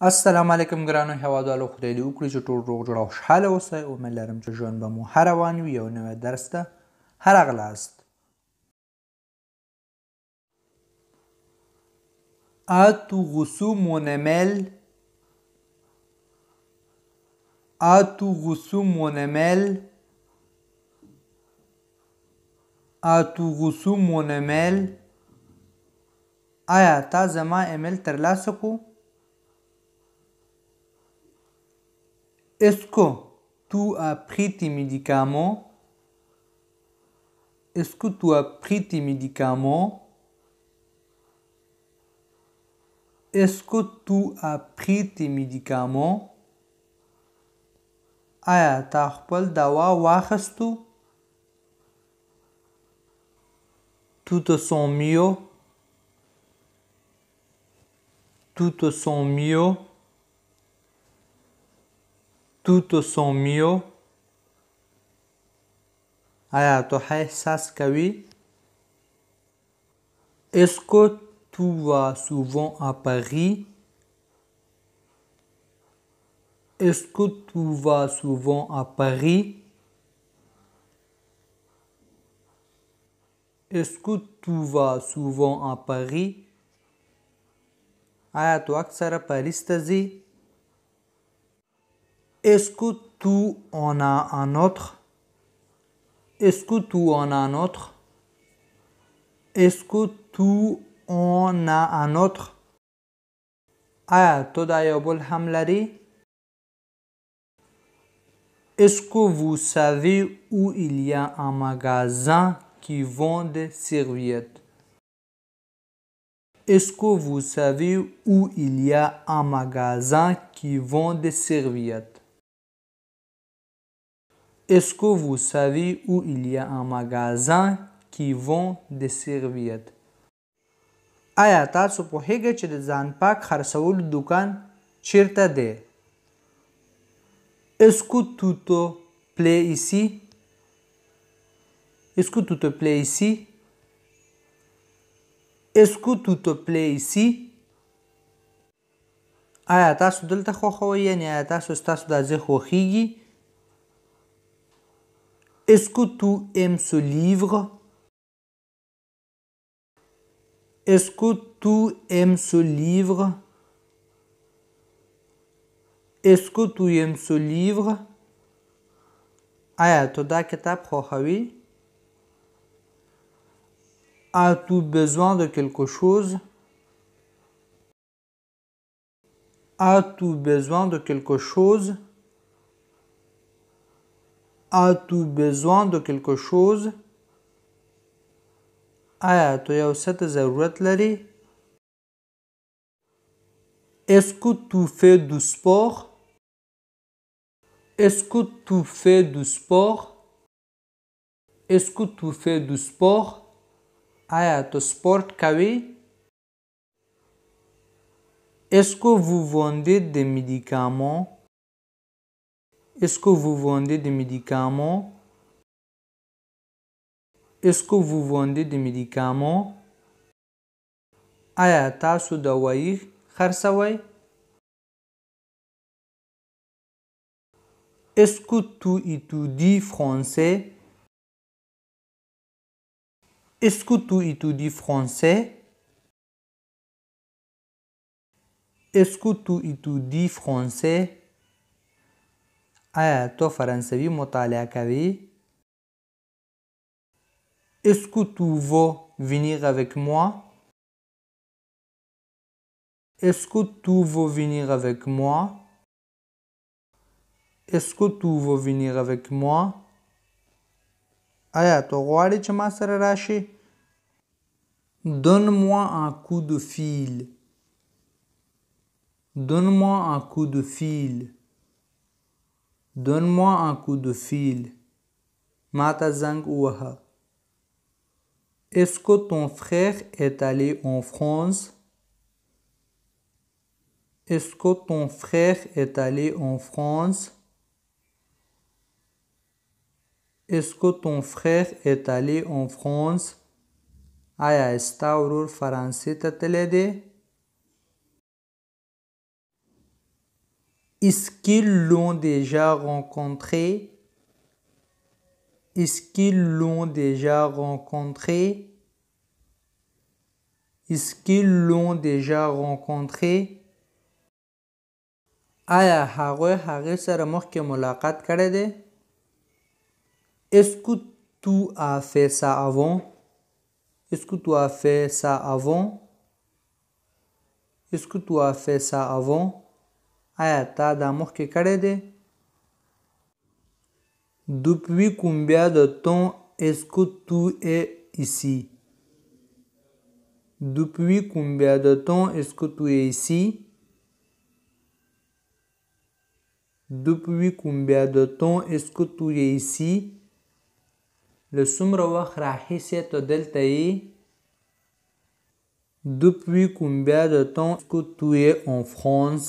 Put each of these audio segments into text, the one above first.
السلام علیکم ګرانو هیوادوالو، خدای دې وکړي چې ټول روغ جوړ او خوشحاله اوسئ. امید لرم چې ژوند به مو ښه روان وي. یو نوی درس ته ښه راغلاست. As-tu reçu mon email? As-tu reçu mon email? As-tu reçu mon email? آیا تا زما ایمیل ترلاسه کو؟ Est-ce que tu as pris tes médicaments? Est-ce que tu as pris tes médicaments? Est-ce que tu as pris tes médicaments? آیا تا خپل دوا واخیستو؟ Tu te sens mieux? Tu te sens mieux? Tu te sens mieux? آیا تو ښه احساس کوي؟ Est-ce que tu vas souvent à Paris? Est-ce que tu vas souvent à Paris? Est-ce que tu vas souvent à Paris? آیا تو اکثره پاریس ته ځې؟ Est-ce que tu en as un autre? Est-ce que tu en as un autre? Est-ce que tu en as un autre? آیا تو دا یو بل هم لرې؟ Est-ce que vous savez où il y a un magasin qui vend des serviettes? Est-ce que vous savez où il y a un magasin qui vend des serviettes? Est-ce que vous savez où il y a un magasin qui vend des serviettes? آیا تاسو پوهیږئ چې د ځان پاک خرڅولو دکان چیرته دی؟ Est-ce que tu te plais ici? Est-ce que tu te plais ici? Est-ce que tu te plais ici? آیا تاسو دلته خوښوئ؟ یعنې آیا ستاسو دا ځای خوښیږي؟ Est-ce que tu aimes ce livre? Est-ce que tu aimes ce livre? Est-ce que tu aimes ce livre? آیا تو دا کتاب خوښوې؟ As-tu besoin de quelque chose? As-tu besoin de quelque chose? As-tu besoin de quelque chose? آیا تو یو څه ته ضرورت لرې؟ Est-ce que tu fais du sport? Est-ce que tu fais du sport? Est-ce que tu fais du sport? آیا تو سپورت کوې؟ Est-ce que vous vendez des médicaments? Est-ce que vous vendez des médicaments? Est-ce que vous vendez des médicaments? آیا تاسو دوايي خرڅوئ؟ Est-ce que tu étudies français? Est-ce que tu étudies français? Est-ce que tu étudies français? آیا تو فرانسوي مطالعه کوې؟ Est-ce que tu veux venir avec moi? Est-ce que tu veux venir avec moi? Est-ce que tu veux venir avec moi? آیا تو غواړې چې ما سره راشې؟ Donne-moi un coup de fil. Donne-moi un coup de fil. Donne-moi un coup de fil. ما ته زنګ ووهه. Est-ce que ton frère est allé en France? Est-ce que ton frère est allé en France? Est-ce que ton frère est allé en France? آیا ستا ورور فرانسې ته تللی دی؟ Est-ce qu'ils l'ont déjà rencontré? Est-ce qu'ils l'ont déjà rencontré? Est-ce qu'ils l'ont déjà rencontré? آیا هغه سره مخکې ملاقات کړی دی؟ Est-ce que tu as fait ça avant? Est-ce que tu as fait ça avant? Est-ce que tu as fait ça avant? آیا تا دا مخکې کړی دی؟ Depuis combien de temps est-ce que tu es ici? Depuis combien de temps est-ce que tu es ici? Depuis combien de temps est-ce que tu es ici? له څومره وخت راهیسې ته دلته یې؟ Depuis combien de temps est-ce que tu es en France?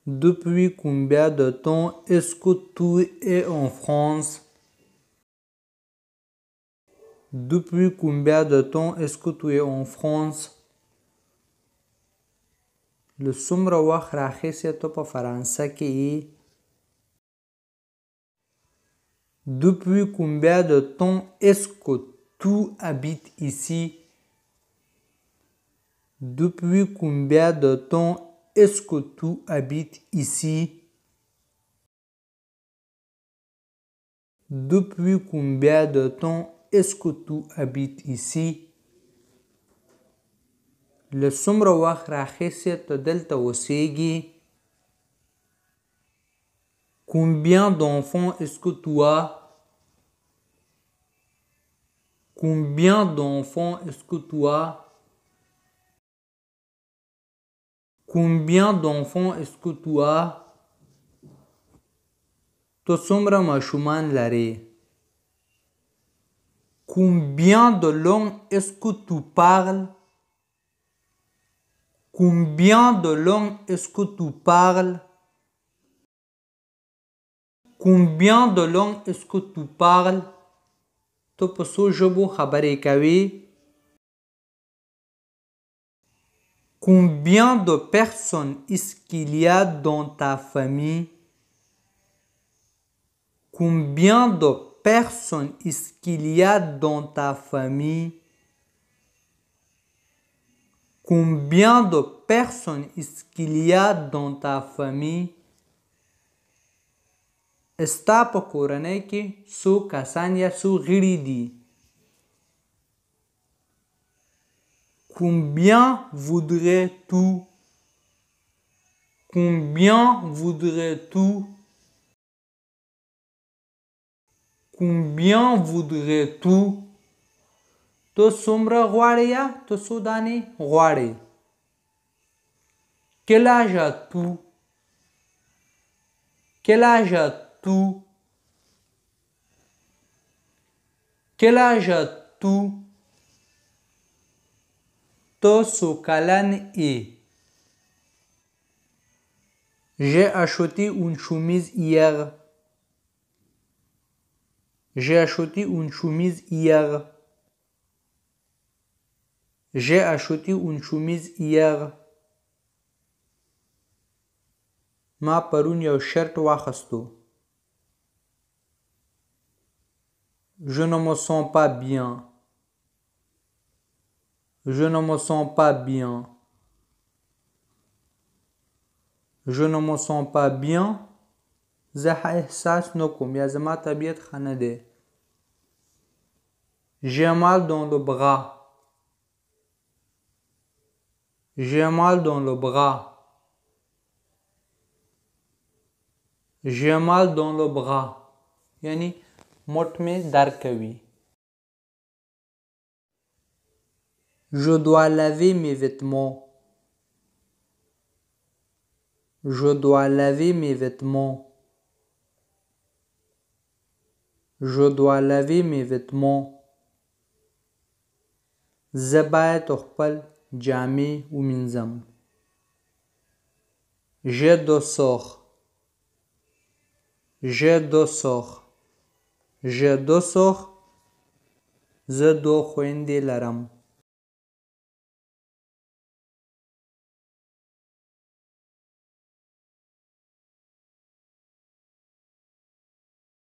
Depuis combien de temps est-ce que tu es en France? Depuis combien de temps est-ce que tu es en France? له څومره وخت راهیسې ته په فرانسه کې یې؟ Depuis combien de temps est-ce que tu habites ici? Depuis combien de temps est-ce que tu habites ici? Depuis combien de temps est-ce que tu habites ici? له څومره وخت راهیسې ته دلته اوسېږې؟ Combien d'enfants est-ce que tu as? Combien d'enfants est-ce que tu as? Combien d'enfants est-ce que tu as? ته څومره ماشومان لرې؟ Combien de langues est-ce que tu parles? Combien de langues est-ce que tu parles? Combien de langues est-ce que tu parles? ته په څو ژبو خبرې کوې؟ Combien de personnes est-ce qu'il y a dans ta famille? Combien de personnes est-ce qu'il y a dans ta famille? Combien de personnes est-ce qu'il y a dans ta famille? ستا په کورنۍ کې څو کسان یا څو غړي دي؟ Combien voudrais-tu? Combien voudrais-tu? Combien voudrais-tu? ته څومره غواړې یا ته څو دانې غواړې؟ Quel âge as-tu? Quel âge as-tu? Quel âge as-tu? ته څو کلن یې؟ J'ai acheté une chemise hier. J'ai acheté une chemise hier. J'ai acheté une chemise hier. ما پرون یو شرټ واخیستو. Je ne me sens pas bien. Je ne me sens pas bien. Je ne me sens pas bien. زه احساس نه کوم یا زما طبیعت ښه نه دی. J'ai mal dans le bras. J'ai mal dans le bras. J'ai mal dans le bras. یعنی مټ مې درد کوي. Je dois laver mes vêtements. Je dois laver mes vêtements. Je dois laver mes vêtements. زه باید خپل جامې ومینځم. J'ai deux sœurs. J'ai deux sœurs. J'ai deux sœurs. زه دوه خویندې لرم.